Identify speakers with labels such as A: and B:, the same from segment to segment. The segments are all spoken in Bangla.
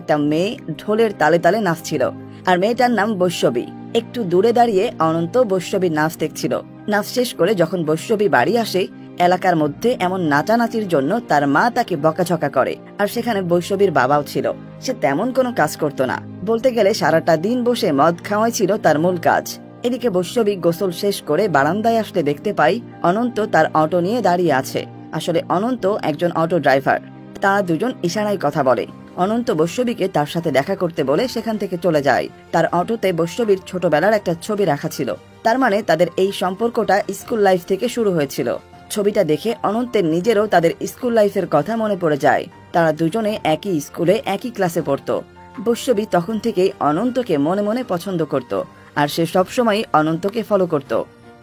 A: একটা মেয়ে ঢোলের তালে তালে নাচছিল, আর মেয়েটার নাম বৈষ্ণবী। একটু দূরে দাঁড়িয়ে অনন্ত বৈষ্ণবীর নাচ দেখছিল। নাচ শেষ করে যখন বৈষ্ণবী বাড়ি আসে, এলাকার মধ্যে এমন নাচানাচির জন্য তার মা তাকে বকাঝকা করে। আর সেখানে বৈষ্ণবীর বাবাও ছিল। সে তেমন কোনো কাজ করতো না, বলতে গেলে সারাটা দিন বসে মদ খাওয়াই ছিল তার মূল কাজ। এদিকে বৈষ্ণবী গোসল শেষ করে বারান্দায় আসলে দেখতে পাই অনন্ত তার অটো নিয়ে দাঁড়িয়ে আছে। আসলে অনন্ত একজন অটো ড্রাইভার। তারা দুজন ইশারায় কথা বলে। অনন্ত বৈষ্ণবীকে তার সাথে দেখা করতে বলে সেখান থেকে চলে যায়। তার অটোতে বৈষ্ণবীর ছোটবেলার একটা ছবি রাখা ছিল। তার মানে তাদের এই সম্পর্কটা স্কুল লাইফ থেকে শুরু হয়েছিল। ছবিটা দেখে অনন্তের নিজেরও তাদের স্কুল লাইফের কথা মনে পড়ে যায়। তারা দুজনে একই স্কুলে একই ক্লাসে পড়তো। বৈষ্ণবী তখন থেকেই অনন্তকে মনে মনে পছন্দ করত, আর সে সবসময় অনন্তকে ফলো করত।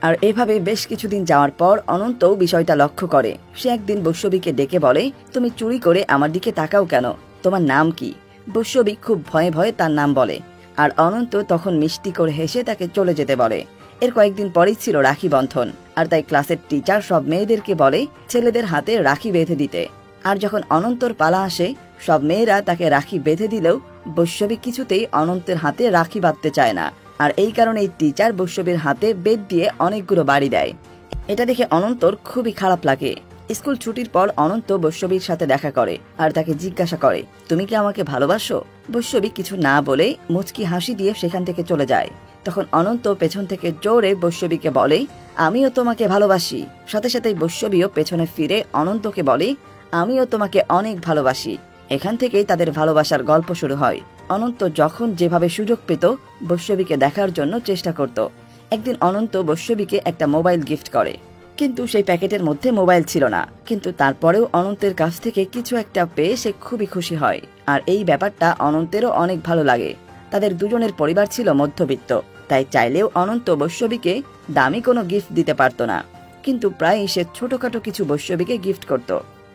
A: আর এভাবে বেশ কিছুদিন যাওয়ার পর অনন্তও বিষয়টা লক্ষ্য করে। সে একদিন বৈষ্ণবীকে ডেকে বলে, তুমি চুরি করে আমার দিকে তাকাও কেন? তোমার নাম কি? বৈষ্ণবী খুব ভয়ে ভয়ে তার নাম বলে, আর অনন্ত তখন মিষ্টি করে হেসে তাকে চলে যেতে বলে। এর কয়েকদিন পরেই ছিল রাখি বন্ধন, আর তাই ক্লাসের টিচার সব মেয়েদেরকে বলে ছেলেদের হাতে রাখি বেঁধে দিতে। আর যখন অনন্তর পালা আসে, সব মেয়েরা তাকে রাখি বেঁধে দিলেও বৈষ্ণবী কিছুতেই অনন্তের হাতে রাখি বাঁধতে চায় না। আর এই কারণে টিচার বৈষ্ণবীর হাতে বেত দিয়ে অনেকগুলো বাড়ি দেয়। এটা দেখে অনন্তর খুবই খারাপ লাগে। স্কুল ছুটির পর অনন্ত বৈষ্ণবীর সাথে দেখা করে আর তাকে জিজ্ঞাসা করে, তুমি কি আমাকে ভালোবাসো? বৈষ্ণবী কিছু না বলে মুচকি হাসি দিয়ে সেখান থেকে চলে যায়। তখন অনন্ত পেছন থেকে জোরে বৈষ্ণবীকে বলে, আমিও তোমাকে ভালোবাসি। সাথে সাথে বৈষ্ণবীও পেছনে ফিরে অনন্তকে বলে, আমিও তোমাকে অনেক ভালোবাসি। এখান থেকেই তাদের ভালোবাসার গল্প শুরু হয়। অনন্ত যখন যেভাবে সুযোগ পেত বৈষ্ণবীকে দেখার জন্য চেষ্টা করত। একদিন অনন্ত বৈষ্ণবীকে একটা মোবাইল গিফট করে, কিন্তু সেই প্যাকেটের মধ্যে মোবাইল ছিল না। কিন্তু তারপরেও অনন্তের কাছ থেকে কিছু একটা পেয়ে সে খুবই খুশি হয়। আর এই ব্যাপারটা অনন্তেরও অনেক ভালো লাগে। তাদের দুজনের পরিবার ছিল মধ্যবিত্ত, তাই চাইলেও অনন্ত বৈষ্ণবীকে দামি কোনো গিফট দিতে পারত না। কিন্তু প্রায়ই সে ছোটখাটো কিছু বৈষ্ণবীকে গিফট করত।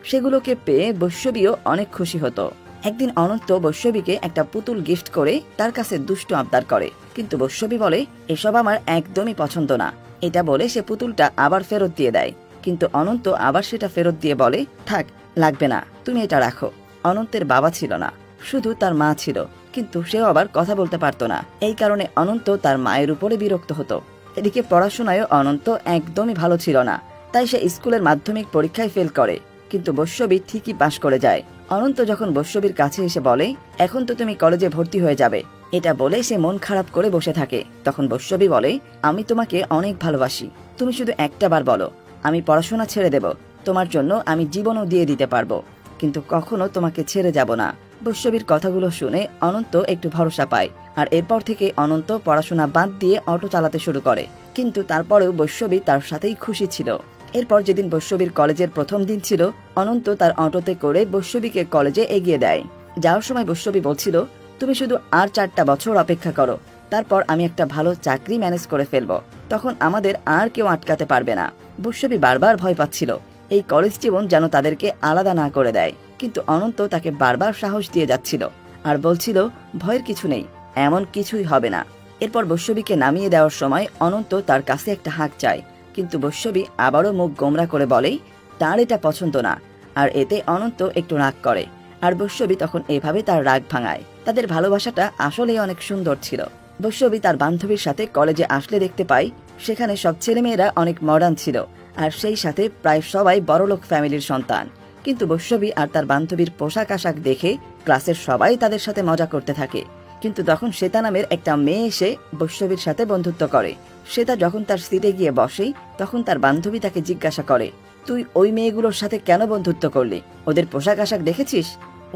A: সেগুলোকে পেয়ে বৈষ্ণবীও অনেক খুশি হতো। একদিন অনন্ত বৈষ্ণবীকে একটা পুতুল গিফট করে তার কাছে দুষ্টু আবদার করে, কিন্তু বৈষ্ণবী বলে, এসব আমার একদমই পছন্দ না। এটা বলে সে পুতুলটা আবার ফেরত দিয়ে দেয়। কিন্তু অনন্ত আবার সেটা ফেরত দিয়ে বলে, থাক, লাগবে না, তুমি এটা রাখো। অনন্তের বাবা ছিল না, শুধু তার মা ছিল, কিন্তু সেও আবার কথা বলতে পারতো না। এই কারণে অনন্ত তার মায়ের উপরে বিরক্ত হতো। এদিকে পড়াশোনায়ও অনন্ত একদমই ভালো ছিল না, তাই সে স্কুলের মাধ্যমিক পরীক্ষায় ফেল করে। কিন্তু বৈষ্ণবী ঠিকই পাশ করে যায়। অনন্ত যখন বৈষ্ণবীর কাছে এসে বলে, এখন তো তুমি কলেজে ভর্তি হয়ে যাবে, এটা বলে সে মন খারাপ করে বসে থাকে। তখন বৈষ্ণবী বলে, আমি তোমাকে অনেক ভালোবাসি, তুমি শুধু একটা বার বলো, আমি পড়াশোনা ছেড়ে দেব, তোমার জন্য আমি জীবনও দিয়ে দিতে পারবো, কিন্তু কখনো তোমাকে ছেড়ে যাব না। বৈষ্ণবীর কথাগুলো শুনে অনন্ত একটু ভরসা পায়। আর এরপর থেকে অনন্ত পড়াশোনা বাদ দিয়ে অটো চালাতে শুরু করে। কিন্তু তারপরেও বৈষ্ণবী তার সাথেই খুশি ছিল। এরপর যেদিন বৈষ্ণবীর কলেজের প্রথম দিন ছিল, অনন্ত তার অটোতে করে বৈষ্ণবীকে কলেজে এগিয়ে দেয়। যাওয়ার সময় বৈষ্ণবী বলছিল, তুমি শুধু আর 4টা বছর অপেক্ষা করো, তারপর আমি একটা ভালো চাকরি ম্যানেজ করে ফেলবো, তখন আমাদের আর কেউ আটকাতে পারবে না। বৈষ্ণবী বারবার ভয় পাচ্ছিল এই কলেজ জীবন যেন তাদেরকে আলাদা না করে দেয়। কিন্তু অনন্ত তাকে বারবার সাহস দিয়ে যাচ্ছিল আর বলছিল, ভয়ের কিছু নেই, এমন কিছুই হবে না। এরপর বৈষ্ণবীকে নামিয়ে দেওয়ার সময় অনন্ত তার কাছে একটা হাঁক চায়, কিন্তু বৈষ্ণবী আবারও মুখ গোমরা করে বলে তার এটা পছন্দ না। আর এতে অনন্ত একটু রাগ করে, আর বৈষ্ণবী তখন এভাবে তার রাগ ভাঙায়। তাদের ভালোবাসাটা আসলেই অনেক সুন্দর ছিল। বৈষ্ণবী তার বান্ধবীর সাথে কলেজে আসলে দেখতে পাই সেখানে সব ছেলেমেয়েরা অনেক মডার্ন ছিল, আর সেই সাথে প্রায় সবাই বড়লোক ফ্যামিলির সন্তান। কিন্তু বৈষ্ণবী আর তার বান্ধবীর পোশাক আশাক দেখে ক্লাসের সবাই তাদের সাথে মজা করতে থাকে। কিন্তু তখন শ্বেতা নামের একটা মেয়ে এসে বৈষ্ণবীর সাথে বন্ধুত্ব করে। শ্বেতা যখন তার সিটে গিয়ে বসে, তখন তার বান্ধবী তাকে জিজ্ঞাসা করে, তুই ওই মেয়েগুলোর সাথে কেন বন্ধুত্ব করলি? ওদের পোশাক আশাক দেখেছিস?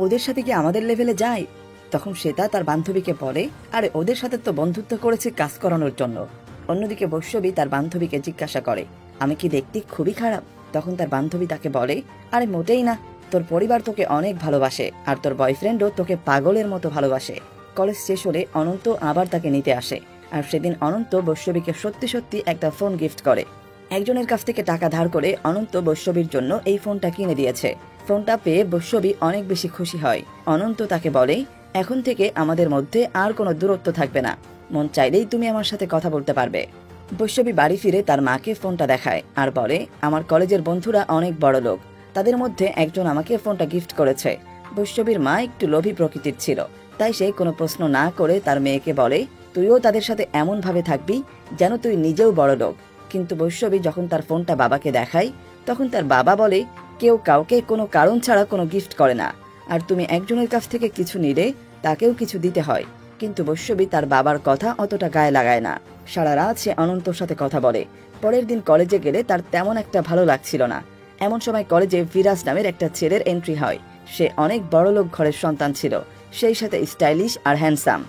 A: ওদের সাথে কি আমাদের লেভেলে যায়? তখন শ্বেতা তার বান্ধবীকে বলে, আরে ওদের সাথে তো বন্ধুত্ব করেছে কাজ করানোর জন্য। অন্যদিকে বৈষ্ণবী তার বান্ধবীকে জিজ্ঞাসা করে, আমি কি দেখতে খুবই খারাপ? তখন তার বান্ধবী তাকে বলে, আরে মোটেই না, তোর পরিবার তোকে অনেক ভালোবাসে, আর তোর বয়ফ্রেন্ডও তোকে পাগলের মতো ভালোবাসে। কলেজ শেষ হলে অনন্ত আবার তাকে নিতে আসে, আর সেদিন অনন্ত বৈষ্ণবীকে সত্যি সত্যি একটা ফোন গিফট করে। একজনের কাছ থেকে টাকা ধার করে অনন্ত বৈষ্ণবীর জন্য এই ফোনটা কিনে দিয়েছে। ফোনটা পেয়ে বৈষ্ণবী অনেক বেশি খুশি হয়। অনন্ত তাকে বলে, এখন থেকে আমাদের মধ্যে আর কোনো দূরত্ব থাকবে না, মন চাইলেই তুমি আমার সাথে কথা বলতে পারবে। বৈষ্ণবী বাড়ি ফিরে তার মাকে ফোনটা দেখায় আর বলে, আমার কলেজের বন্ধুরা অনেক বড় লোক, তাদের মধ্যে একজন আমাকে ফোনটা গিফট করেছে, বৈষ্ণবীর মা একটু লোভী প্রকৃতির ছিল, তাই সে কোনো প্রশ্ন না করে তার মেয়েকে বলে, তুইও তাদের সাথে এমন ভাবে থাকবি যেন তুই নিজেও বড় লোক। কিন্তু বৈষ্ণবী যখন তার ফোনটা বাবাকে দেখায়, তখন তার বাবা বলে, কেউ কাউকে কোনো কারণ ছাড়া কোনো গিফট করে না, আর তুমি একজনের কাছ থেকে কিছু নিলে তাকেও কিছু দিতে হয়। কিন্তু বৈষ্ণবী তার বাবার কথা অতটা গায়ে লাগায় না। সারা রাত সে অনন্তর সাথে কথা বলে। পরের দিন কলেজে গেলে তার তেমন একটা ভালো লাগছিল না। এমন সময় কলেজে বিরাজ নামের একটা ছেলের এন্ট্রি হয়। সে অনেক বড়লোক ঘরের সন্তান ছিল, সেই সাথে স্টাইলিশ আর হ্যান্ডসাম।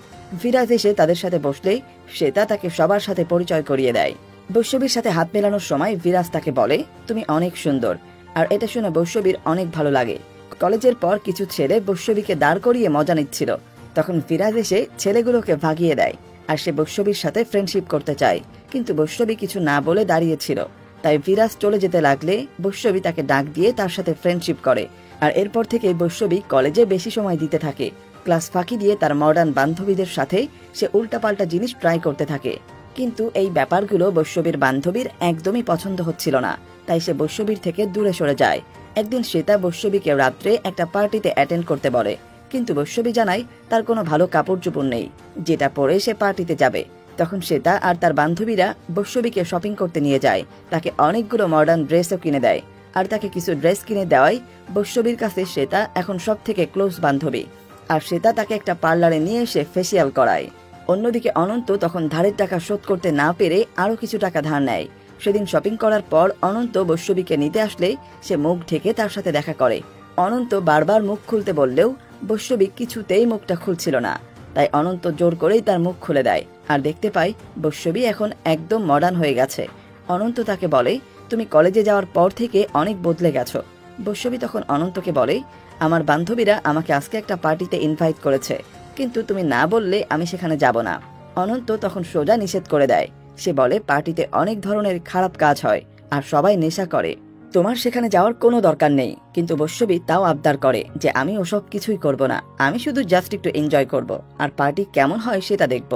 A: বিরাজ এসে তাদের সাথে বসলেই শ্বেতা তাকে সবার সাথে পরিচয় করিয়ে দেয়। বৈষ্ণবীর সাথে হাত মেলানোর সময় বিরাজ তাকে বলে, তুমি অনেক সুন্দর। আর এটা শুনে বৈষ্ণবীর অনেক ভালো লাগে। কলেজের পর কিছু ছেলে বৈষ্ণবীকে দাঁড় করিয়ে মজা নিচ্ছিল, তখন বিরাজ এসে ছেলেগুলোকে ভাগিয়ে দেয়। আর সে বৈষ্ণবীর সাথে ফ্রেন্ডশিপ করতে চায়, কিন্তু বৈষ্ণবী কিছু না বলে দাঁড়িয়েছিল। তাই বিরাজ চলে যেতে লাগলে বৈষ্ণবী তাকে ডাক দিয়ে তার সাথে ফ্রেন্ডশিপ করে। আর এরপর থেকে বৈষ্ণবী কলেজে বেশি সময় দিতে থাকে। ক্লাস ফাঁকি দিয়ে তার মডার্ন বান্ধবীদের সাথে সে উল্টাপাল্টা জিনিস ট্রাই করতে থাকে। কিন্তু এই ব্যাপারগুলো বৈষ্ণবীর বান্ধবীর একদমই পছন্দ হচ্ছিল না, তাই সে বৈষ্ণবীর থেকে দূরে সরে যায়। একদিন শ্বেতা বৈষ্ণবীকে রাত্রে একটা পার্টিতে অ্যাটেন্ড করতে বলে, কিন্তু বৈষ্ণবী জানায় তার কোনো ভালো কাপড় চোপড় নেই যেটা পরে সে পার্টিতে যাবে। তখন শ্বেতা আর তার বান্ধবীরা বৈষ্ণবীকে শপিং করতে নিয়ে যায়। তাকে অনেকগুলো মডার্ন ড্রেসও কিনে দেয়। আর তাকে কিছু ড্রেস কিনে দেওয়ায় বৈষ্ণবীর কাছে শ্বেতা এখন সব থেকে ক্লোজ বান্ধবী। আর শ্বেতা তাকে একটা পার্লারে নিয়ে এসে ফেসিয়াল করায়। অন্যদিকে অনন্ত তখন ধারের টাকা শোধ করতে না পেরে আরো কিছু টাকা ধার নেয়। সেদিন শপিং করার পর অনন্ত বৈষ্ণবীকে নিতে আসলে সে মুখ ঢেকে তার সাথে দেখা করে। অনন্ত বারবার মুখ খুলতে বললেও বৈষ্ণবী কিছুতেই মুখটা খুলছিল না, তাই অনন্ত জোর করেই তার মুখ খুলে দেয়। আর দেখতে পাই বৈষ্ণবী এখন একদম মডার্ন হয়ে গেছে। অনন্ত তাকে বলে, তুমি কলেজে যাওয়ার পর থেকে অনেক বদলে গেছো। বৈষ্ণবী তখন অনন্তকে বলে, আমার বান্ধবীরা আমাকে আজকে একটা পার্টিতে ইনভাইট করেছে, কিন্তু তুমি না বললে আমি সেখানে যাব না। অনন্ত তখন সোজা নিষেধ করে দেয়। সে বলে, পার্টিতে অনেক ধরনের খারাপ কাজ হয় আর সবাই নেশা করে, তোমার সেখানে যাওয়ার কোনো দরকার নেই। কিন্তু বৈষ্ণবী তাও আবদার করে যে আমি ওসব কিছুই করব না, আমি শুধু জাস্ট একটু এনজয় করব, আর পার্টি কেমন হয় সেটা দেখব।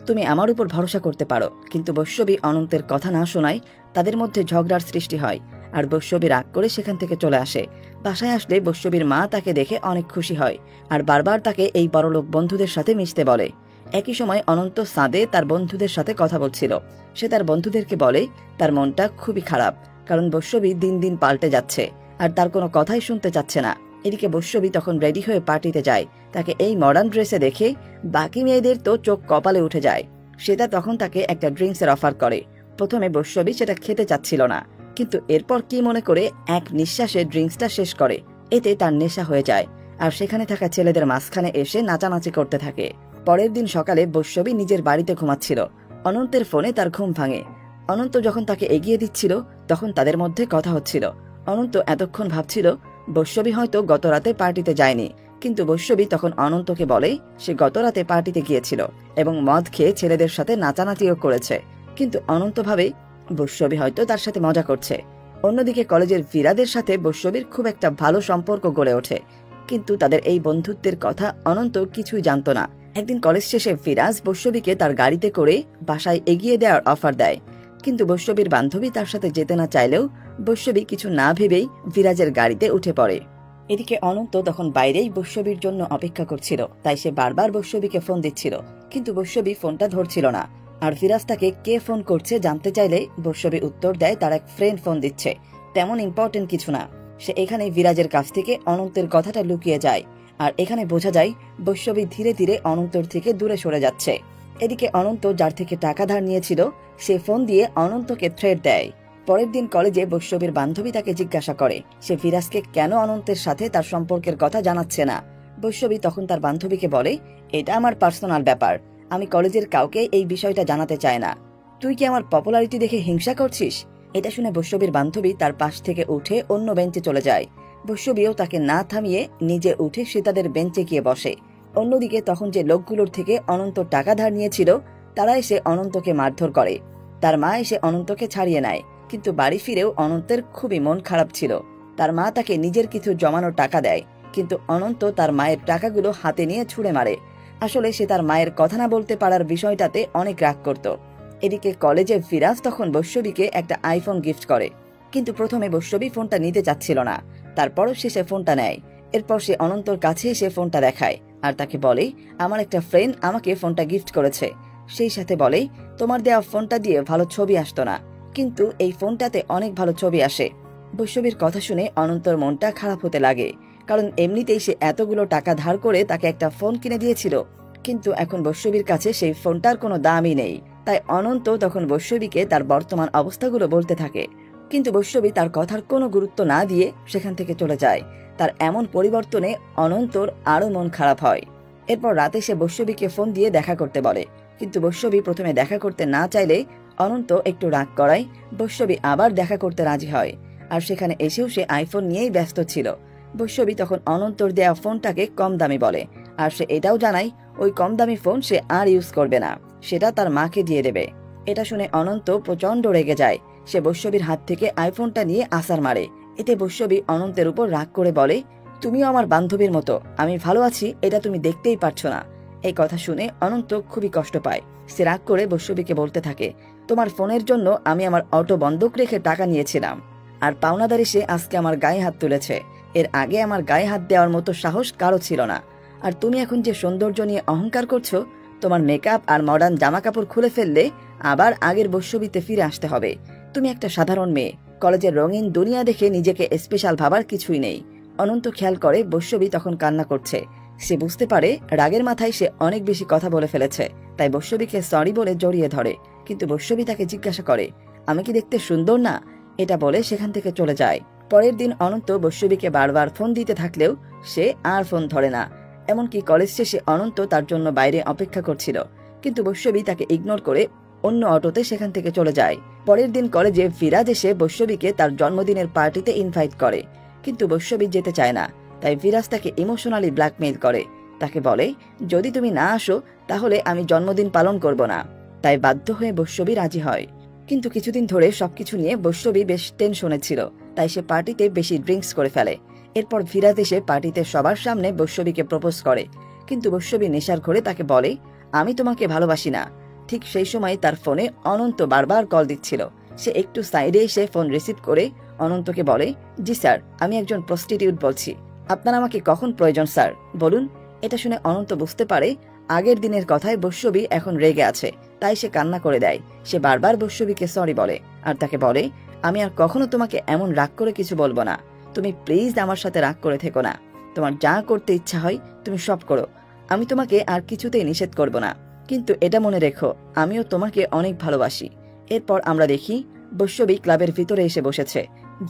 A: তুমি আমার উপর ভরসা করতে পারো। কিন্তু বৈষ্ণবী অনন্তের কথা না শোনায় তাদের মধ্যে ঝগড়ার সৃষ্টি হয়। আর বৈষ্ণবী রাগ করে সেখান থেকে চলে আসে। বাসায় আসলে বৈষ্ণবীর মা তাকে দেখে অনেক খুশি হয় আর বারবার তাকে এই বড়লোক বন্ধুদের সাথে মিশতে বলে। একই সময় অনন্ত ছাদে তার বন্ধুদের সাথে কথা বলছিল। সে তার বন্ধুদেরকে বলে তার মনটা খুবই খারাপ, কারণ বৈষ্ণবী দিন দিন পাল্টে যাচ্ছে আর তার কোনো কথাই শুনতে চাচ্ছে না। এদিকে বৈষ্ণবী তখন রেডি হয়ে পার্টিতে যায়। তাকে এই মডার্ন ড্রেসে দেখে বাকি মেয়েদের তো চোখ কপালে উঠে যায়। শ্বেতা তখন তাকে একটা ড্রিঙ্কসের অফার করে। প্রথমে বৈষ্ণবী সেটা খেতে চাচ্ছিল না, কিন্তু এরপর কি মনে করে এক নিঃশ্বাসে ড্রিঙ্কসটা শেষ করে। এতে তার নেশা হয়ে যায় আর সেখানে থাকা ছেলেদের মাঝখানে এসে নাচানাচি করতে থাকে। পরের দিন সকালে বৈষ্ণবী নিজের বাড়িতে ঘুমাচ্ছিল। অনন্তের ফোনে তার ঘুম ভাঙে। অনন্ত যখন তাকে এগিয়ে দিচ্ছিল তখন তাদের মধ্যে কথা হচ্ছিল। অনন্ত এতক্ষণ ভাবছিল বৈষ্ণবী হয়তো গত রাতে পার্টিতে যায়নি, কিন্তু বৈষ্ণবী তখন অনন্তকে বলে সে গত রাতে পার্টিতে গিয়েছিল এবং মদ খেয়ে ছেলেদের সাথে নাচানাচিও করেছে। কিন্তু অনন্ত ভাবে বৈষ্ণবী হয়তো তার সাথে মজা করছে। অন্যদিকে কলেজের ফিরাদের সাথে বৈষ্ণবীর খুব একটা ভালো সম্পর্ক গড়ে ওঠে, কিন্তু তাদের এই বন্ধুত্বের কথা অনন্ত কিছুই জানত না। একদিন কলেজ শেষে ফিরাজ বৈষ্ণবীকে তার গাড়িতে করে বাসায় এগিয়ে দেওয়ার অফার দেয়, কিন্তু বৈষ্ণবীর বান্ধবী তার সাথে যেতে না চাইলেও বৈষ্ণবী কিছু না ভেবেই ফিরাজের গাড়িতে উঠে পড়ে। এদিকে অনন্ত তখন বাইরেই বৈষ্ণবীর জন্য অপেক্ষা করছিল, তাই সে বারবার বৈষ্ণবীকে ফোন দিচ্ছিল, কিন্তু বৈষ্ণবী ফোনটা ধরছিল না। আর ফিরাজ তাকে কে ফোন করছে জানতে চাইলে বৈষ্ণবী উত্তর দেয় তার এক ফ্রেন্ড ফোন দিচ্ছে, তেমন ইম্পর্টেন্ট কিছু না। সে এখানে বিরাজের কাছ থেকে অনন্তের কথাটা লুকিয়ে যায়। আর এখানে বোঝা যায় বৈষ্ণবী ধীরে ধীরে অনন্তর থেকে দূরে সরে যাচ্ছে। এদিকে অনন্ত যার থেকে টাকা ধার নিয়েছিল সে ফোন দিয়ে অনন্তকে থ্রেট দেয়। পরের দিন কলেজে বৈষ্ণবীর বান্ধবী তাকে জিজ্ঞাসা করে সে ফিরাজকে কেন অনন্তের সাথে তার সম্পর্কের কথা জানাচ্ছে না। বৈষ্ণবী তখন তার বান্ধবীকে বলে, এটা আমার পার্সোনাল ব্যাপার, আমি কলেজের কাউকে এই বিষয়টা জানাতে চাই না। তুই কি আমার পপুলারিটি দেখে হিংসা করছিস? এটা শুনে বৈষ্ণবীর বান্ধবী তার পাশ থেকে উঠে অন্য বেঞ্চে চলে যায়। বৈষ্ণবীও তাকে না থামিয়ে নিজে উঠে সে তাদের বেঞ্চে গিয়ে বসে। অন্যদিকে তখন যে লোকগুলোর থেকে অনন্ত টাকা ধার নিয়েছিল তারা এসে অনন্তকে মারধর করে। তার মা এসে অনন্তকে ছাড়িয়ে নেয়, কিন্তু বাড়ি ফিরেও অনন্তের খুবই মন খারাপ ছিল। তার মা তাকে নিজের কিছু জমানো টাকা দেয়, কিন্তু অনন্ত তার মায়ের টাকাগুলো হাতে নিয়ে ছুঁড়ে মারে। আসলে সে তার মায়ের কথা না বলতে পারার বিষয়টাতে অনেক রাগ করত। এদিকে কলেজে ফিরাজ তখন বৈষ্ণবীকে একটা আইফোন গিফট করে, কিন্তু প্রথমে বৈষ্ণবী ফোনটা নিতে চাচ্ছিল না। তারপরও সে ফোনটা নেয় এরপর সে অনন্তর কাছে এসে ফোনটা দেখায় আর তাকে বলে, আমার একটা ফ্রেন্ড আমাকে ফোনটা গিফট করেছে। সেই সাথে বলে, তোমার দেওয়া ফোনটা দিয়ে ভালো ছবি আসতো না, কিন্তু এই ফোনটাতে অনেক ভালো ছবি আসে। বৈষ্ণবীর কথা শুনে অনন্তর মনটা খারাপ হতে লাগে, কারণ এমনিতেই সে এতগুলো টাকা ধার করে তাকে একটা ফোন কিনে দিয়েছিল, কিন্তু এখন বৈষ্ণবীর কাছে সেই ফোনটার কোনো দামই নেই। তাই অনন্ত তখন বৈষ্ণবীকে তার বর্তমান অবস্থাগুলো বলতে থাকে, কিন্তু বৈষ্ণবী তার কথার কোনো গুরুত্ব না দিয়ে সেখান থেকে চলে যায়। তার এমন পরিবর্তনে অনন্তর আরো মন খারাপ হয়। এরপর রাতে সে বৈষ্ণবীকে ফোন দিয়ে দেখা করতে বলে, কিন্তু বৈষ্ণবী প্রথমে দেখা করতে না চাইলে অনন্ত একটু রাগ করায় বৈষ্ণবী আবার দেখা করতে রাজি হয়। আর সেখানে এসেও সে আইফোন নিয়েই ব্যস্ত ছিল। বৈষ্ণবী তখন অনন্তর দেয়া ফোনটাকে কম দামি বলে, আর সে এটাও জানায় ওই কম দামি ফোন সে আর ইউজ করবে না, সেটা তার মাকে দিয়ে দেবে। এটা শুনে অনন্ত প্রচন্ড রেগে যায়। সে বৈষ্ণবীর হাত থেকে আইফোনটা নিয়ে আছাড় মারে। এতে বৈষ্ণবী অনন্তের উপর রাগ করে বলে, তুমিও আমার বান্ধবীর মতো, আমি ভালো আছি এটা তুমি দেখতেই পারছো না। এই কথা শুনে অনন্ত খুবই কষ্ট পায়। সে রাগ করে বৈষ্ণবীকে বলতে থাকে, তোমার ফোনের জন্য আমি আমার অটো বন্ধক রেখে টাকা নিয়েছিলাম, আর পাওনাদারি সে আজকে আমার গায়ে হাত তুলেছে। এর আগে আমার গায়ে হাত দেওয়ার মতো সাহস কারো ছিল না। আর তুমি এখন যে সৌন্দর্য নিয়ে অহংকার করছো, তোমার মেকআপ আর মডার্ন জামা কাপড় খুলে ফেললে আবার আগের বৈষ্ণবীতে ফিরে আসতে হবে। তুমি একটা সাধারণ মেয়ে, কলেজের রঙিন দুনিয়া দেখে নিজেকে স্পেশাল ভাবার কিছুই নেই। অনন্ত খেয়াল করে বৈষ্ণবী তখন কান্না করছে। সে বুঝতে পারে রাগের মাথায় সে অনেক বেশি কথা বলে ফেলেছে, তাই বৈষ্ণবীকে সরি বলে জড়িয়ে ধরে। কিন্তু বৈষ্ণবী তাকে জিজ্ঞাসা করে, আমি কি দেখতে সুন্দর না? এটা বলে সেখান থেকে চলে যায়। পরের দিন অনন্ত বৈষ্ণবীকে বারবার ফোন দিতে থাকলেও সে আর ফোন ধরে না। এমনকি কলেজ শেষে অনন্ত তার জন্য বাইরে অপেক্ষা করছিল, কিন্তু বৈষ্ণবী তাকে ইগনোর করে অন্য অটোতে সেখান থেকে চলে যায়। পরের দিন কলেজে ফিরাজ এসে বৈষ্ণবীকে তার জন্মদিনের পার্টিতে ইনভাইট করে, কিন্তু বৈষ্ণবী যেতে চায় না। তাই ফিরাজ তাকে ইমোশনালি ব্ল্যাকমেইল করে। তাকে বলে, যদি তুমি না আসো তাহলে আমি জন্মদিন পালন করব না। তাই বাধ্য হয়ে বৈষ্ণবী রাজি হয়। কিন্তু কিছুদিন ধরে সবকিছু নিয়ে বৈষ্ণবী বেশ টেনশনে ছিল, তাই সে পার্টিতে বেশি ড্রিঙ্কস করে ফেলে। এরপর ফিরাজ এসে পার্টিতে সবার সামনে বৈষ্ণবীকে প্রপোজ করে, কিন্তু বৈষ্ণবী নেশার ঘরে তাকে বলে, আমি তোমাকে ভালোবাসি না। ঠিক সেই সময় তার ফোনে অনন্ত বারবার কল দিচ্ছিল। সে একটু সাইডে এসে ফোন রিসিভ করে অনন্তকে বলে, জি স্যার, আমি একজন প্রস্টিটিউট বলছি, আপনার আমাকে কখন প্রয়োজন স্যার, বলুন। এটা শুনে অনন্ত বুঝতে পারে আগের দিনের কথায় বৈষ্ণবী এখন রেগে আছে, তাই সে কান্না করে দেয়। সে বারবার বৈষ্ণবীকে সরি বলে আর তাকে বলে, আমি আর কখনো তোমাকে এমন রাগ করে কিছু বলবো না, তুমি প্লিজ আমার সাথে রাগ করে থেকো না। তোমার যা করতে ইচ্ছা হয় তুমি সব করো, আমি তোমাকে আর কিছুতেই নিষেধ করব না, কিন্তু এটা মনে রেখো আমিও তোমাকে অনেক ভালোবাসি। এরপর আমরা দেখি বৈষ্ণবী ক্লাবের ভিতরে এসে বসেছে।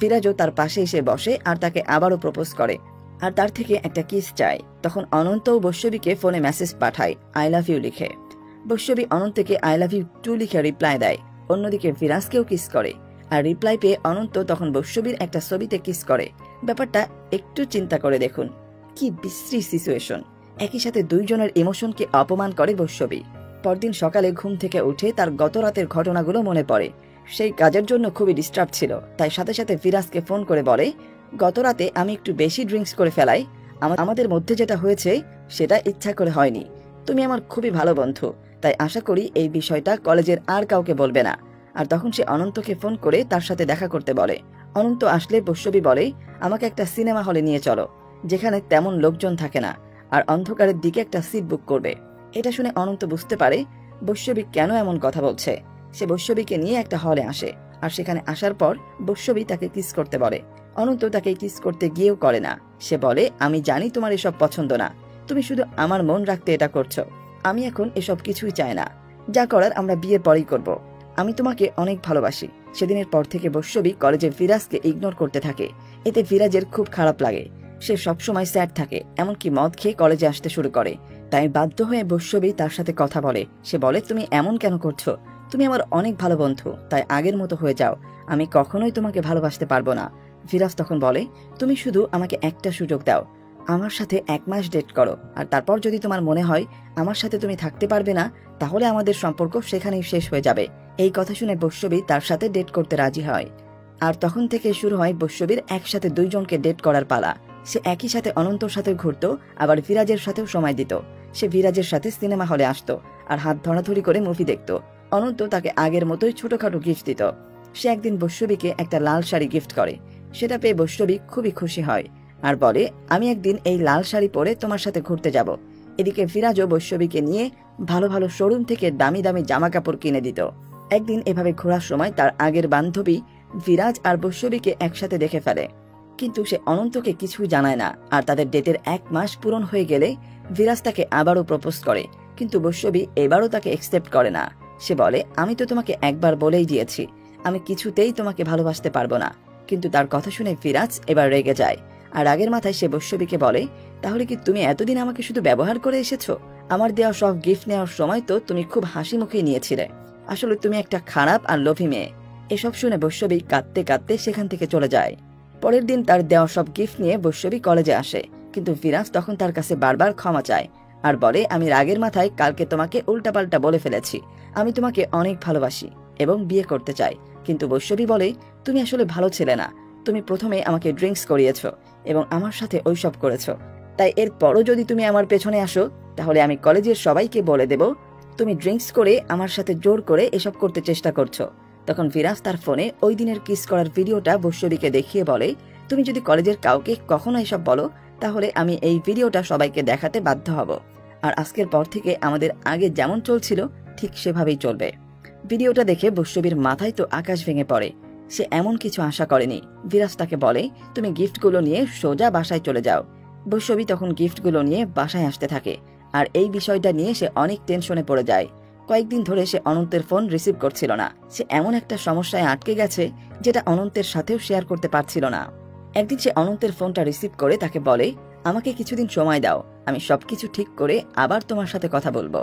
A: বিরাজও তার পাশে এসে বসে আর তাকে আবারও প্রপোজ করে আর তার থেকে একটা কিস চায়। তখন অনন্ত বৈষ্ণবীকে ফোনে মেসেজ পাঠায় আই লাভ ইউ লিখে। বৈষ্ণবী অনন্তকে আই লাভ ইউ টু লিখে রিপ্লাই দেয়। অন্যদিকে ফিরাজকেও কিস করে, আর রিপ্লাই পেয়ে অনন্ত তখন বৈষ্ণবীর একটা ছবিতে কিস করে। ব্যাপারটা একটু চিন্তা করে দেখুন, কি বিশ্রী সিচুয়েশন। একই সাথে দুইজনের ইমোশনকে অপমান করে বৈষ্ণবী। পরদিন সকালে ঘুম থেকে উঠে তার গত রাতের ঘটনাগুলো মনে পড়ে। সেই কাজের জন্য খুবই ডিস্টার্ব ছিল, তাই সাথে সাথে ফিরাজকে ফোন করে বলে, গত রাতে আমি একটু বেশি ড্রিঙ্কস করে ফেলাই, আমাদের মধ্যে যেটা হয়েছে সেটা ইচ্ছা করে হয়নি। তুমি আমার খুবই ভালো বন্ধু, তাই আশা করি এই বিষয়টা কলেজের আর কাউকে বলবে না। আর তখন সে অনন্তকে ফোন করে তার সাথে দেখা করতে বলে। অনন্ত আসলে বৈষ্ণবী বলে, আমাকে একটা সিনেমা হলে নিয়ে চলো, যেখানে তেমন লোকজন থাকে না, আর অন্ধকারের দিকে একটা সিট বুক করবে। এটা শুনে অনন্ত বুঝতে পারে বৈষ্ণবী কেন এমন কথা বলছে। সে বৈষ্ণবীকে নিয়ে একটা হলে আসে, আর সেখানে আসার পর বৈষ্ণবী তাকে কিস করতে বলে। অনন্ত তাকে কিস করতে গিয়েও করে না। সে বলে, আমি জানি তোমার এসব পছন্দ না, তুমি শুধু আমার মন রাখতে এটা করছো। আমি এখন এসব কিছুই চাই না, যা করার আমরা বিয়ের পরেই করব। আমি তোমাকে অনেক ভালোবাসি। সেদিনের পর থেকে বৈষ্ণবী কলেজে ফিরাজকে ইগনোর করতে থাকে। এতে ফিরাজের খুব খারাপ লাগে। সে সবসময় স্যাড থাকে, এমনকি মদ খেয়ে কলেজে আসতে শুরু করে। তাই বাধ্য হয়ে বৈষ্ণবী তার সাথে কথা বলে। সে বলে, তুমি এমন কেন করছো? তুমি আমার অনেক ভালো বন্ধু, তাই আগের মতো হয়ে যাও, আমি কখনোই তোমাকে ভালোবাসতে পারবো না। ফিরাজ তখন বলে, তুমি শুধু আমাকে একটা সুযোগ দাও, আমার সাথে 1 মাস ডেট করো, আর তারপর যদি তোমার মনে হয় আমার সাথে তুমি থাকতে পারবে না, তাহলে আমাদের সম্পর্ক সেখানেই শেষ হয়ে যাবে। এই কথা শুনে বৈষ্ণবী তার সাথে ডেট করতে রাজি হয়। আর তখন থেকে শুরু হয় বৈষ্ণবীর একসাথে দুইজনকে ডেট করার পালা। সে একই সাথে অনন্তর সাথে ঘুরতো, আবার ফিরাজের সাথেও সময় দিত। সে ফিরাজের সাথে সিনেমা হলে আসতো আর হাত ধরাধরি করে মুভি দেখতো। অনন্ত তাকে আগের মতোই ছোটখাটো গিফট দিত। সে একদিন বৈষ্ণবীকে একটা লাল শাড়ি গিফট করে। সেটা পেয়ে বৈষ্ণবী খুবই খুশি হয়। আর বলে আমি একদিন এই লাল শাড়ি পরে তোমার সাথে ঘুরতে যাব। এদিকে ফিরাজও বৈষ্ণবীকে নিয়ে ভালো ভালো শোরুম থেকে দামি দামি জামা কাপড় কিনে দিত। একদিন এভাবে ঘোরার সময় তার আগের বান্ধবী ফিরাজ আর বৈষ্ণবীকে একসাথে দেখে ফেলে, কিন্তু সে অনন্তকে কিছুই জানায় না। আর তাদের ডেটের 1 মাস পূরণ হয়ে গেলে ফিরাজ তাকে আবারও প্রপোজ করে, কিন্তু বৈষ্ণবী এবারও তাকে একসেপ্ট করে না। সে বলে আমি তো তোমাকে একবার বলেই দিয়েছি আমি কিছুতেই তোমাকে ভালোবাসতে পারবো না। কিন্তু তার কথা শুনে ফিরাজ এবার রেগে যায়, আর আগের মাথায় সে বৈষ্ণবীকে বলে তাহলে কি তুমি এতদিন আমাকে শুধু ব্যবহার করে এসেছো? আমার দেওয়া সব গিফট নেওয়ার সময় তো তুমি খুব হাসি মুখে নিয়েছিলে। আসলে তুমি একটা খারাপ আর লোভী মেয়ে। এসব শুনে বৈষ্ণবী কাঁদতে কাঁদতে সেখান থেকে চলে যায়। পরের দিন তার দেওয়া সব গিফট নিয়ে বৈষ্ণবী কলেজে আসে, কিন্তু ফিরাজ তখন তার কাছে বারবার ক্ষমা চায় আর বলে আমি রাগের মাথায় কালকে তোমাকে উল্টাপাল্টা বলে ফেলেছি। আমি তোমাকে অনেক ভালোবাসি এবং বিয়ে করতে চাই। কিন্তু বৈষ্ণবী বলে তুমি আসলে ভালো ছিলে না। তুমি প্রথমে আমাকে ড্রিঙ্কস করিয়েছো এবং আমার সাথে ওইসব করেছো। তাই এরপরও যদি তুমি আমার পেছনে আসো তাহলে আমি কলেজের সবাইকে বলে দেব তুমি ড্রিঙ্কস করে আমার সাথে জোর করে এসব করতে চেষ্টা করছো। তখন ফিরাজ তার ফোনে ওই দিনের কিস করার ভিডিওটা বৈষ্ণবীকে দেখিয়ে বলে তুমি যদি কলেজের কাউকে কখনো এসব বলো তাহলে আমি এই ভিডিওটা সবাইকে দেখাতে বাধ্য হব। আর আজকের পর থেকে আমাদের আগে যেমন চলছিল ঠিক সেভাবেই চলবে। ভিডিওটা দেখে বৈষ্ণবীর মাথায় তো আকাশ ভেঙে পড়ে। সে এমন কিছু আশা করেনি। ফিরাজ তাকে বলে তুমি গিফটগুলো নিয়ে সোজা বাসায় চলে যাও। বৈষ্ণবী তখন গিফটগুলো নিয়ে বাসায় আসতে থাকে, আর এই বিষয়টা নিয়ে সে অনেক টেনশনে পড়ে যায়। কয়েকদিন ধরে সে অনন্তের ফোন রিসিভ করছিল না। সে এমন একটা সমস্যায় আটকে গেছে যেটা অনন্তের সাথেও শেয়ার করতে পারছিল না। একদিন সে অনন্তের ফোনটা রিসিভ করে তাকে বলে আমাকে কিছুদিন সময় দাও, আমি সবকিছু ঠিক করে আবার তোমার সাথে কথা বলবো।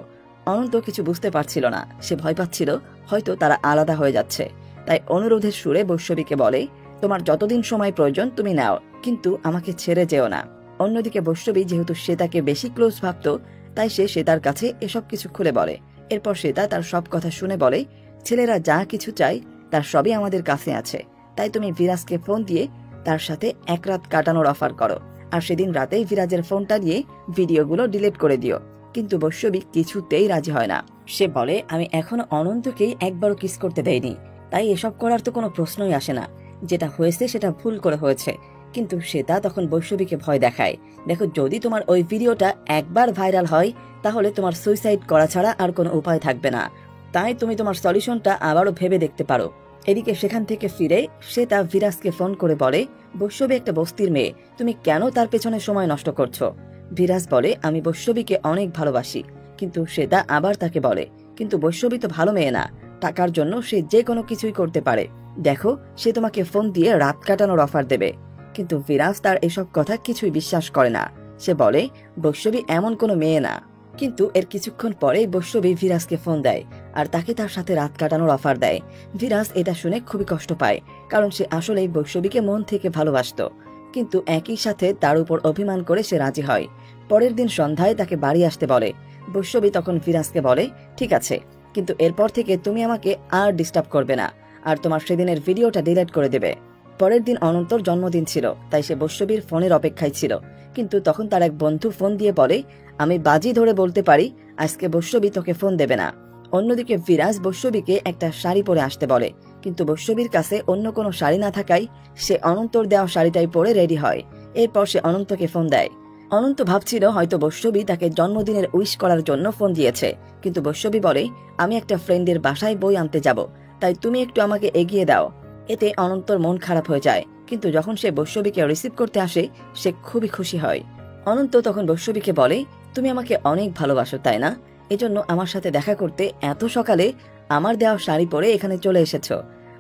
A: অনন্ত কিছু বুঝতে পারছিল না। সে ভয় পাচ্ছিল হয়তো তারা আলাদা হয়ে যাচ্ছে। তাই অনুরোধের সুরে বৈষ্ণবীকে বলে তোমার যতদিন সময় প্রয়োজন তুমি নাও, কিন্তু আমাকে ছেড়ে যেও না। অন্যদিকে বৈষ্ণবী যেহেতু শ্বেতাকে বেশি ক্লোজ ভাবত, তাই সে শ্বেতার কাছে এসব কিছু খুলে বলে। এরপর শ্বেতা তার সব কথা শুনে বলে ছেলেরা যা কিছু চায় তার সবই আমাদের কাছে আছে। তাই তুমি বিরাজকে ফোন দিয়ে তার সাথে এক রাত কাটানোর অফার করো, আর সেদিন রাতেই বিরাজের ফোনটা দিয়ে ভিডিওগুলো ডিলিট করে দিও। কিন্তু বৈষ্ণবী কিছুতেই রাজি হয় না। সে বলে আমি এখনো অনন্তকেই একবারও কিস করতে দেয়নি, তাই এসব করার তো কোনো প্রশ্নই আসে না। যেটা হয়েছে সেটা ভুল করে হয়েছে। কিন্তু শ্বেতা তখন বৈষ্ণবীকে ভয় দেখায়, দেখো যদি তোমার ওই ভিডিওটা একবার ভাইরাল হয় তাহলে তোমার সুইসাইড করা ছাড়া আর কোনো উপায় থাকবে না। তাই তুমি তোমার সলিউশনটা আবারও ভেবে দেখতে পারো। এদিকে সেখান থেকে ফিরে শ্বেতা বিরাজকে ফোন করে বলে বৈষ্ণবী একটা বস্তির মেয়ে, তুমি কেন তার পেছনে সময় নষ্ট করছো? বিরাজ বলে আমি বৈষ্ণবীকে অনেক ভালোবাসি। কিন্তু শ্বেতা আবার তাকে বলে কিন্তু বৈষ্ণবী তো ভালো মেয়ে না, টাকার জন্য সে যে কোনো কিছুই করতে পারে। দেখো সে তোমাকে ফোন দিয়ে রাত কাটানোর অফার দেবে। কিন্তু বিরাজ তার এসব কথা কিছুই বিশ্বাস করে না। সে বলে বৈষ্ণবী এমন কোনো মেয়ে না। কিন্তু এর কিছুক্ষণ পরে বৈষ্ণবী বিরাজকে ফোন দেয় আর তাকে তার সাথে রাত কাটানোর অফার দেয়। বিরাজ এটা শুনে খুবই কষ্ট পায়, কারণ সে আসলেই বৈষ্ণবীকে মন থেকে ভালোবাসতো। কিন্তু একই সাথে তার উপর অভিমান করে সে রাজি হয়। পরের দিন সন্ধ্যায় তাকে বাড়ি আসতে বলে। বৈষ্ণবী তখন বিরাজকে বলে ঠিক আছে, কিন্তু এরপর থেকে তুমি আমাকে আর ডিস্টার্ব করবে না, আর তোমার সেদিনের ভিডিওটা ডিলিট করে দেবে। পরের দিন অনন্তর জন্মদিন ছিল, তাই সে বৈষ্ণবীর ফোনের অপেক্ষায় ছিল। কিন্তু তখন তার এক বন্ধু ফোন দিয়ে বলে আমি বাজি ধরে বলতে পারি আজকে বৈষ্ণবী তোকে ফোন দেবে না। অন্যদিকে বিরাজ বৈষ্ণবীকে একটা শাড়ি পরে আসতে বলে, কিন্তু বৈষ্ণবীর কাছে অন্য কোনো শাড়ি না থাকায় সে অনন্তর দেওয়া শাড়িটাই পরে রেডি হয়। এরপর সে অনন্তকে ফোন দেয়। অনন্ত ভাবছিল হয়তো বৈষ্ণবী তাকে জন্মদিনের উইশ করার জন্য ফোন দিয়েছে, কিন্তু বৈষ্ণবী বলে আমি একটা ফ্রেন্ডের বাসায় বই আনতে যাব, তাই তুমি একটু আমাকে এগিয়ে দাও। এতে অনন্তর মন খারাপ হয়ে যায়, কিন্তু যখন সে বৈষ্ণবীকে রিসিভ করতে আসে সে খুবই খুশি হয়। অনন্ত তখন বৈষ্ণবীকে বলে তুমি আমাকে অনেক ভালোবাসো তাই না? এজন্য আমার সাথে দেখা করতে এত সকালে আমার দেওয়া শাড়ি পরে এখানে চলে এসেছো।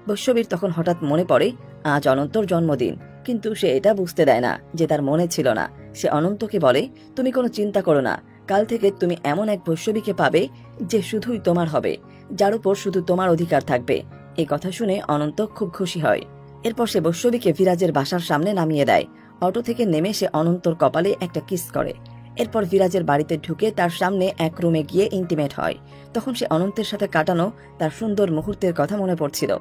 A: বৈষ্ণবীর তখন হঠাৎ মনে পড়ে আজ অনন্তর জন্মদিন, কিন্তু সে এটা বুঝতে দেয় না যে তার মনে ছিল না। সে অনন্তকে বলে তুমি কোনো চিন্তা করো না, কাল থেকে তুমি এমন এক বৈষ্ণবীকে পাবে যে শুধুই তোমার হবে, যার উপর শুধু তোমার অধিকার থাকবে। এই কথা শুনে অনন্ত খুব খুশি হয়। এরপর সে বৈষ্ণবীকে বিরাজের বাসার সামনে নামিয়ে দেয়। অটো থেকে নেমে সে অনন্তর কপালে একটা কিস করে। এরপর বিরাজের বাড়িতে ঢুকে তার সামনে এক রুমে গিয়ে ইন্টিমেট হয়। তখন সে অনন্তের সাথে কাটানো তার সুন্দর মুহূর্তের কথা মনে পড়ছিল,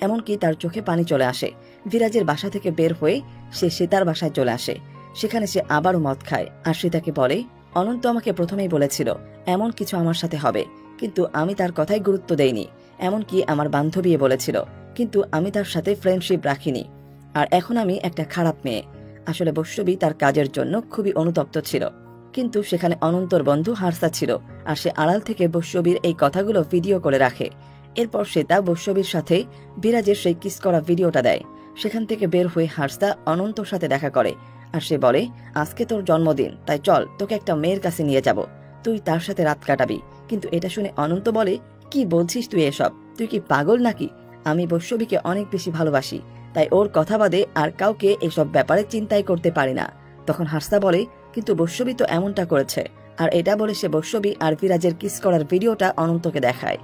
A: এমনকি তার চোখে পানি চলে আসে। বিরাজের বাসা থেকে বের হয়ে সে সীতার বাসায় চলে আসে। সেখানে সে আবারও মদ খায় আর সীতাকে বলে অনন্ত আমাকে প্রথমেই বলেছিল এমন কিছু আমার সাথে হবে, কিন্তু আমি তার কথাই গুরুত্ব দেইনি। এমনকি আমার বান্ধবী বলেছিল, কিন্তু আমি তার সাথে ফ্রেন্ডশিপ রাখিনি। আর এখন আমি একটা খারাপ মেয়ে। আসলে বৈষ্ণবী তার কাজের জন্য খুবই অনুতপ্ত ছিল, কিন্তু সেখানে অনন্তর বন্ধু হারসা ছিল, আর সে আড়াল থেকে বৈষ্ণবীর এই কথাগুলো ভিডিও করে রাখে। এরপর শ্বেতা বৈষ্ণবীর সাথে বিরাজের সেই কিস করা ভিডিওটা দেয়। সেখান থেকে বের হয়ে হারসা অনন্তর সাথে দেখা করে, আর সে বলে, আজকে তোর জন্মদিন, তাই চল তোকে একটা মেয়ের কাছে নিয়ে যাব, তুই তার সাথে রাত কাটাবি। কিন্তু এটা শুনে অনন্ত বলে, কি বলছিস তুই এসব, তুই কি পাগল নাকি? আমি বৈষ্ণবীকে অনেক বেশি ভালোবাসি, তাই ওর কথা বাদে আর কাউকে এসব ব্যাপারে চিন্তাই করতে পারি না। তখন হারসা বলে, কিন্তু বৈষ্ণবী তো এমনটা করেছে। আর এটা বলে সে বৈষ্ণবী আর বিরাজের কিস করার ভিডিওটা অনন্তকে দেখায়।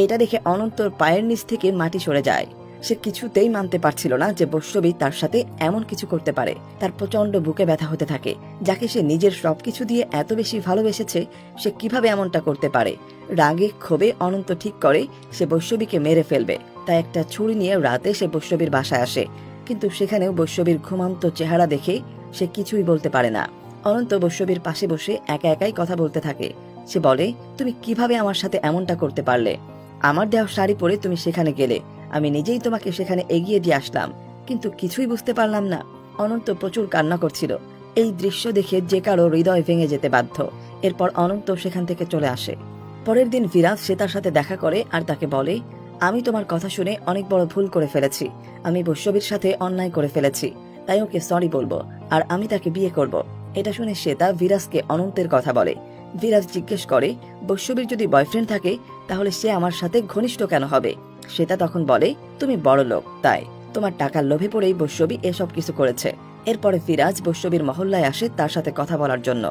A: এটা দেখে অনন্তর পায়ের নিচ থেকে মাটি সরে যায়। সে কিছুতেই মানতে পারছিল না যে বৈষ্ণবী তার সাথে এমন কিছু করতে পারে। তার প্রচন্ড বুকে ব্যথা হতে থাকে, যাকে সে নিজের সবকিছু দিয়ে এত বেশি ভালোবেসেছে, সে কিভাবে এমনটা করতে পারে। রাগে ক্ষোভে অনন্ত ঠিক করে সে বৈষ্ণবীকে মেরে ফেলবে। তাই একটা ছুরি নিয়ে রাতে সে বৈষ্ণবীর বাসায় আসে, কিন্তু সেখানেও বৈষ্ণবীর ঘুমন্ত চেহারা দেখে সে কিছুই বলতে পারে না। অনন্ত বৈষ্ণবীর পাশে বসে একা একাই কথা বলতে থাকে। সে বলে, তুমি কিভাবে আমার সাথে এমনটা করতে পারলে? আমার দেওয়া শাড়ি পরে তুমি সেখানে গেলে, আমি নিজেই তোমাকে সেখানে এগিয়ে দিয়ে আসলাম, কিন্তু কিছুই বুঝতে পারলাম না। অনন্ত প্রচুর কান্না করছিল। এই দৃশ্য দেখে যে কারো হৃদয় ভেঙে যেতে বাধ্য। এরপর অনন্ত সেখান থেকে চলে আসে। পরের দিন বিরাজ শ্বেতার সাথে দেখা করে আর তাকে বলে, আমি তোমার কথা শুনে অনেক বড় ভুল করে ফেলেছি। আমি বৈষ্ণবীর সাথে অন্যায় করে ফেলেছি, তাই ওকে সরি বলবো, আর আমি তাকে বিয়ে করব। এটা শুনে শ্বেতা বিরাজকে অনন্তের কথা বলে। বিরাজ জিজ্ঞেস করে, বৈষ্ণবীর যদি বয়ফ্রেন্ড থাকে তাহলে সে আমার সাথে ঘনিষ্ঠ কেন হবে? শ্বেতা তখন বলে, তুমি বড় লোক, তাই তোমার টাকার লোভে পড়েই বৈষ্ণবী এসব কিছু করেছে। এরপরে বিরাজ বৈষ্ণবীর মহল্লায় আসে তার সাথে কথা বলার জন্য।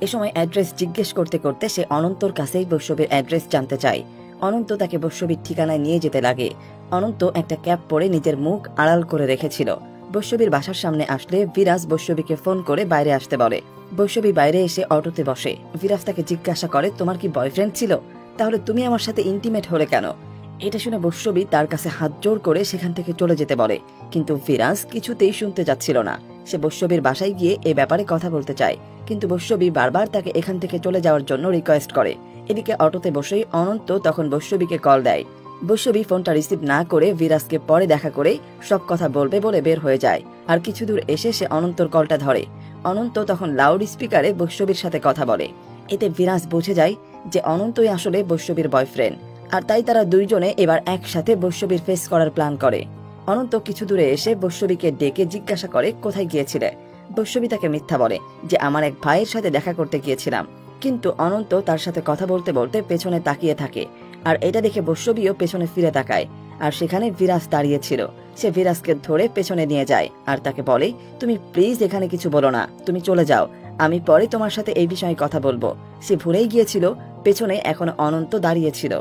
A: এ সময় অ্যাড্রেস জিজ্ঞেস করতে করতে সে অনন্তর কাছেই বৈষ্ণবীর অ্যাড্রেস জানতে চায়। অনন্ত তাকে বৈষ্ণবীর ঠিকানায় নিয়ে যেতে লাগে। অনন্ত একটা ক্যাপ পরে নিজের মুখ আড়াল করে রেখেছিল। বৈষ্ণবীর বাসার সামনে আসলে বিরাজ বৈষ্ণবীকে ফোন করে বাইরে আসতে বলে। বৈষ্ণবী বাইরে এসে অটোতে বসে। বিরাজ তাকে জিজ্ঞাসা করে, তোমার কি বয়ফ্রেন্ড ছিল? তাহলে তুমি আমার সাথে ইন্টিমেট হলে কেন? এটা শুনে বৈষ্ণবী তার কাছে হাত জোর করে সেখান থেকে চলে যেতে বলে, কিন্তু বিরাজ কিছুতেই শুনতে যাচ্ছিল না। সে বৈষ্ণবীর বাসায় গিয়ে এ ব্যাপারে কথা বলতে চায়, কিন্তু বৈষ্ণবী বারবার তাকে এখান থেকে চলে যাওয়ার জন্য রিকোয়েস্ট করে। এদিকে অটোতে বসেই অনন্ত তখন বৈষ্ণবীকে কল দেয়। বৈষ্ণবী ফোনটা রিসিভ না করে বিরাজকে পরে দেখা করে সব কথা বলবে বলে বের হয়ে যায়। আর কিছু দূর এসে সে অনন্তর কলটা ধরে। অনন্ত তখন লাউড স্পিকারে বৈষ্ণবীর সাথে কথা বলে। এতে বিরাজ বুঝে যায় যে অনন্তই আসলে বৈষ্ণবীর বয়ফ্রেন্ড, আর তাই তারা দুইজনে এবার একসাথে বৈষ্ণবীর ফেস করার প্ল্যান করে। অনন্ত কিছু দূরে এসে বৈষ্ণবীকে ডেকে জিজ্ঞাসা করে, কোথায় গিয়েছিলে? বৈষ্ণবী তাকে মিথ্যা বলে যে আমার এক ভাইয়ের সাথে দেখা করতে গিয়েছিলাম। কিন্তু অনন্ত তার সাথে কথা বলতে বলতে পেছনে তাকিয়ে থাকে, আর এটা দেখে বৈষ্ণবীও পেছনে ফিরে তাকায়। আর সেখানে বিরাজ দাঁড়িয়ে ছিল। সে বিরাজকে ধরে পেছনে নিয়ে যায় আর তাকে বলে, তুমি প্লিজ এখানে কিছু বলো না, তুমি চলে যাও, আমি পরে তোমার সাথে এই বিষয়ে কথা বলবো। সে ভুলেই গিয়েছিল পেছনে এখন অনন্ত দাঁড়িয়েছিল।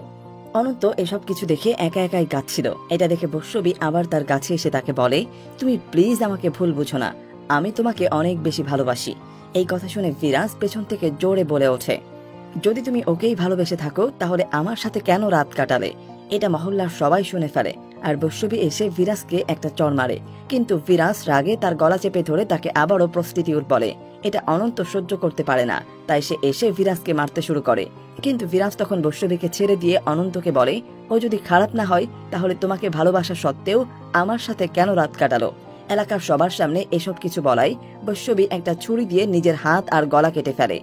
A: অনন্ত এসব কিছু দেখে একা একাই কাঁদছিল। এটা দেখে বৈষ্ণবী আবার তার কাছে এসে তাকে বলে, তুমি প্লিজ আমাকে ভুল বুঝো না, আমি তোমাকে অনেক বেশি ভালোবাসি। এই কথা শুনে বিরাজ পেছন থেকে জোরে বলে ওঠে, যদি তুমি ওকেই ভালোবেসে থাকো তাহলে আমার সাথে কেন রাত কাটালে? এটা মহল্লার সবাই শুনে ফেলে, আর বৈষ্ণবী এসে বিরাজকে একটা চড় মারে। কিন্তু বিরাজ রাগে তার গলা চেপে ধরে তাকে আবারও প্রস্টিটিউট বলে। এটা অনন্ত সহ্য করতে পারে না, তাই সে এসে বিরাজকে মারতে শুরু করে। কিন্তু বিরাজ তখন বৈষ্ণবীকে ছেড়ে দিয়ে অনন্তকে বলে, ও যদি খারাপ না হয় তাহলে তোমাকে ভালোবাসা সত্ত্বেও আমার সাথে কেন রাত কাটালো? এলাকার সবার সামনে এসব কিছু বলাই বৈষ্ণবী একটা ছুরি দিয়ে নিজের হাত আর গলা কেটে ফেলে।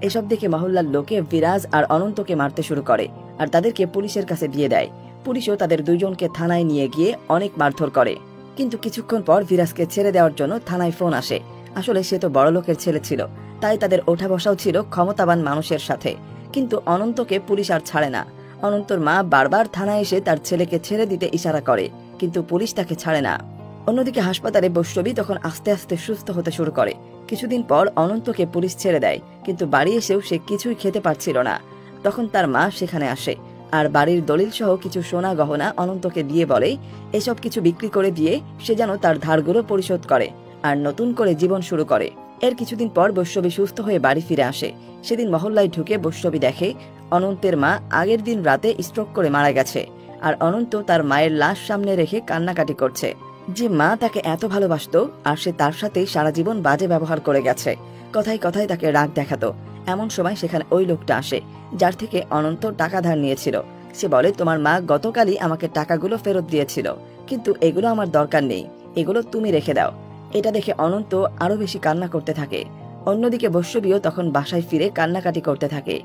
A: এসব দেখে মহল্লার লোকে বিরাজ আর অনন্তকে মারতে শুরু করে, আর তাদেরকে পুলিশের কাছে দিয়ে দেয়। পুলিশও তাদের দুইজনকে থানায় নিয়ে গিয়ে অনেক মারধর করে। কিন্তু কিছুক্ষণ পর বিরাজকে ছেড়ে দেওয়ার জন্য থানায় ফোন আসে। আসলে সে তো বড় লোকের ছেলে ছিল, তাই তাদের ওঠা বসাও ছিল ক্ষমতাবান মানুষের সাথে। কিন্তু অনন্তকে পুলিশ আর ছাড়ে না। অনন্তর মা বারবার থানায় এসে তার ছেলেকে ছেড়ে দিতে ইশারা করে, কিন্তু পুলিশ তাকে ছাড়ে না। অন্যদিকে হাসপাতালে বৈষ্ণবী তখন আস্তে আস্তে সুস্থ হতে শুরু করে। কিছুদিন পর অনন্তকে পুলিশ ছেড়ে দেয়, কিন্তু বাড়ি এসেও সে কিছুই খেতে পারছিল না। তখন তার মা সেখানে আসে, আর বাড়ির দলিল সহ কিছু সোনা গহনা অনন্তকে দিয়ে বলে, এসব কিছু বিক্রি করে দিয়ে সে যেন তার ধারগুলো পরিশোধ করে আর নতুন করে জীবন শুরু করে। এর কিছুদিন পর বৈষ্ণবী সুস্থ হয়ে বাড়ি ফিরে আসে। সেদিন মহল্লায় ঢুকে বৈষ্ণবী দেখে অনন্তের মা আগের দিন রাতে স্ট্রোক করে মারা গেছে, আর অনন্ত তার মায়ের লাশ সামনে রেখে কান্নাকাটি করছে। যে মা তাকে এত ভালোবাসতো, আর সে তার সাথে সারা জীবন বাজে ব্যবহার করে গেছে, কথায় কথায় তাকে রাগ দেখাতো। এমন সময় সেখানে ওই লোকটা আসে যার থেকে অনন্ত টাকা ধার নিয়েছিল। সে বলে, তোমার মা গতকালই আমাকে টাকাগুলো ফেরত দিয়েছিল, কিন্তু এগুলো আমার দরকার নেই, এগুলো তুমি রেখে দাও। এটা দেখে অনন্ত আরো বেশি কান্না করতে থাকে। অন্যদিকে বৈষ্ণবীও তখন বাসায় ফিরে কান্নাকাটি করতে থাকে।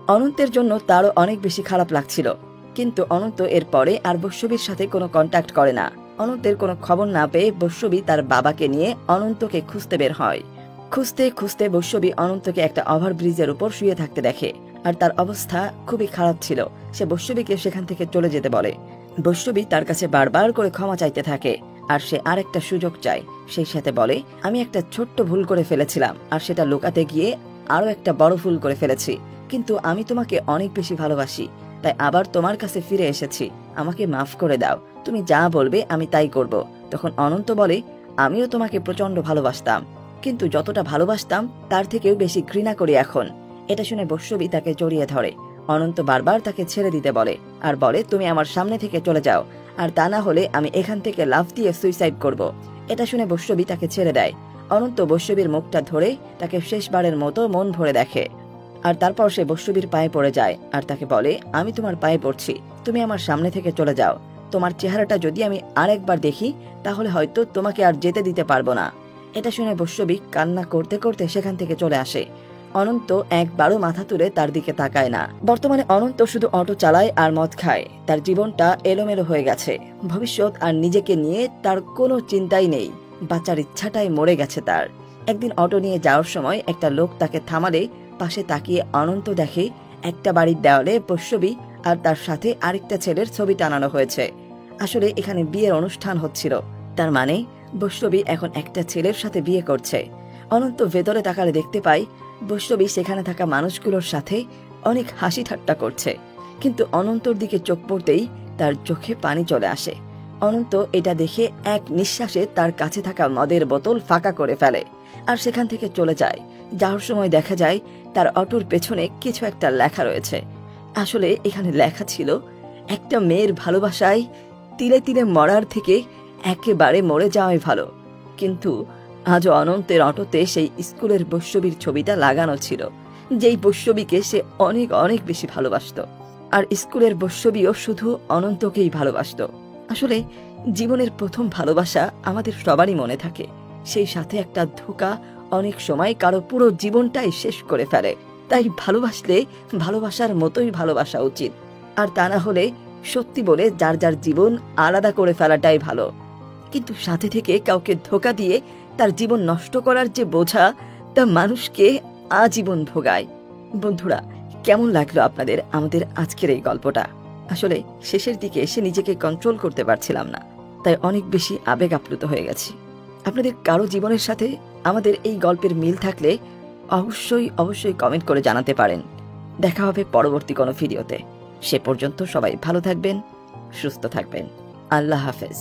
A: অনন্তের জন্য তারও অনেক বেশি খারাপ লাগছিল, কিন্তু অনন্ত এর পরে আর বৈষ্ণবীর সাথে কোনো কন্ট্যাক্ট করে না। অনন্তের কোনো খবর না পেয়ে বৈষ্ণবী তার বাবাকে নিয়ে অনন্তকে খুঁজতে বের হয়। খুঁজতে খুঁজতে বৈষ্ণবী অনন্তকে একটা ওভারব্রিজের উপর শুয়ে থাকতে দেখে, আর তার অবস্থা খুবই খারাপ ছিল। সে বৈষ্ণবীকে সেখান থেকে চলে যেতে বলে। বৈষ্ণবী তার কাছে বারবার করে ক্ষমা চাইতে থাকে, আর সে আরেকটা সুযোগ চায়। সেই সাথে বলে, আমি একটা ছোট্ট ভুল করে ফেলেছিলাম, আর সেটা লুকাতে গিয়ে আরো একটা বড় ভুল করে ফেলেছি, কিন্তু আমি তোমাকে অনেক বেশি ভালোবাসি, তাই আবার তোমার কাছে ফিরে এসেছি, আমাকে মাফ করে দাও, তুমি যা বলবে আমি তাই করব। তখন অনন্ত বলে, আমিও তোমাকে প্রচন্ড ভালোবাসতাম, কিন্তু যতটা ভালোবাসতাম তার থেকেও বেশি ঘৃণা করি এখন। এটা শুনে বৈষ্ণবী তাকে জড়িয়ে ধরে। অনন্ত বারবার তাকে ছেড়ে দিতে বলে, আর বলে, তুমি আমার সামনে থেকে চলে যাও, আর তা না হলে আমি এখান থেকে লাফ দিয়ে সুইসাইড করব। এটা শুনে বৈষ্ণবী তাকে ছেড়ে দেয়। অনন্ত বৈষ্ণবীর মুখটা ধরে তাকে শেষবারের মতো মন ভরে দেখে, আর তারপর সে বৈষ্ণবীর পায়ে পড়ে যায় আর তাকে বলে, আমি তোমার পায়ে পড়ছি, তুমি আমার সামনে থেকে চলে যাও, তোমার চেহারাটা যদি আমি আরেকবার দেখি তাহলে হয়তো তোমাকে আর যেতে দিতে পারবো না। এটা শুনে বৈষ্ণবী কান্না করতে করতে সেখান থেকে চলে আসে। অনন্ত একবারও মাথা তুলে তার দিকে তাকায় না। বর্তমানে অনন্ত শুধু অটো চালায় আর মদ খায়। তার জীবনটা এলোমেলো হয়ে গেছে। ভবিষ্যৎ আর নিজেকে নিয়ে তার কোনো চিন্তাই নেই। বাঁচার ইচ্ছাটাই মরে গেছে তার। একদিন অটো নিয়ে যাওয়ার সময় একটা লোক তাকে থামালে পাশে তাকিয়ে অনন্ত দেখে একটা বাড়ির দেওয়ালে বৈষ্ণবী আর তার সাথে আরেকটা ছেলের ছবি টানানো হয়েছে। আসলে এখানে বিয়ের অনুষ্ঠান হচ্ছিল, তার মানে বৈষ্ণবী এখন একটা ছেলের সাথে বিয়ে করছে। অনন্ত ভেতরে তাকালে দেখতে পায় বৈষ্ণবী সেখানে থাকা মানুষগুলোর সাথে অনেক হাসি ঠাট্টা করছে, কিন্তু অনন্তর দিকে চোখ পড়তেই তার চোখে পানি চলে আসে। অনন্ত এটা দেখে এক নিঃশ্বাসে তার কাছে থাকা মদের বোতল ফাঁকা করে ফেলে আর সেখান থেকে চলে যায়। যাওয়ার সময় দেখা যায় তার অটোর পেছনে কিছু একটা লেখা রয়েছে। আসলে এখানে লেখা ছিল, একটা মেয়ের ভালোবাসায় তিলে তিলে মরার থেকে একেবারে মরে যাওয়াই ভালো। কিন্তু আজও অনন্তের অটোতে সেই স্কুলের বৈষ্ণবীর ছবিটা লাগানো ছিল, যেই বৈষ্ণবীকে সে অনেক অনেক বেশি ভালোবাসত। আর স্কুলের বৈষ্ণবীও শুধু অনন্তকেই ভালোবাসত। আসলে জীবনের প্রথম ভালোবাসা আমাদের সবারই মনে থাকে, সেই সাথে একটা ধোঁকা অনেক সময় কারো পুরো জীবনটাই শেষ করে ফেলে। তাই ভালোবাসলে ভালোবাসার মতোই ভালোবাসা উচিত, আর তা না হলে সত্যি বলে যার যার জীবন আলাদা করে ফেলাটাই ভালো। কিন্তু সাথে থেকে কাউকে ধোঁকা দিয়ে তার জীবন নষ্ট করার যে বোঝা, তা মানুষকে আজীবন ভোগায়। বন্ধুরা, কেমন লাগলো আপনাদের আমাদের আজকের এই গল্পটা? আসলে শেষের দিকে এসে নিজেকে কন্ট্রোল করতে পারছিলাম না, তাই অনেক বেশি আবেগ আপ্লুত হয়ে গেছি। আপনাদের কারো জীবনের সাথে আমাদের এই গল্পের মিল থাকলে অবশ্যই অবশ্যই কমেন্ট করে জানাতে পারেন। দেখা হবে পরবর্তী কোনো ভিডিওতে। সে পর্যন্ত সবাই ভালো থাকবেন, সুস্থ থাকবেন। আল্লাহ হাফেজ।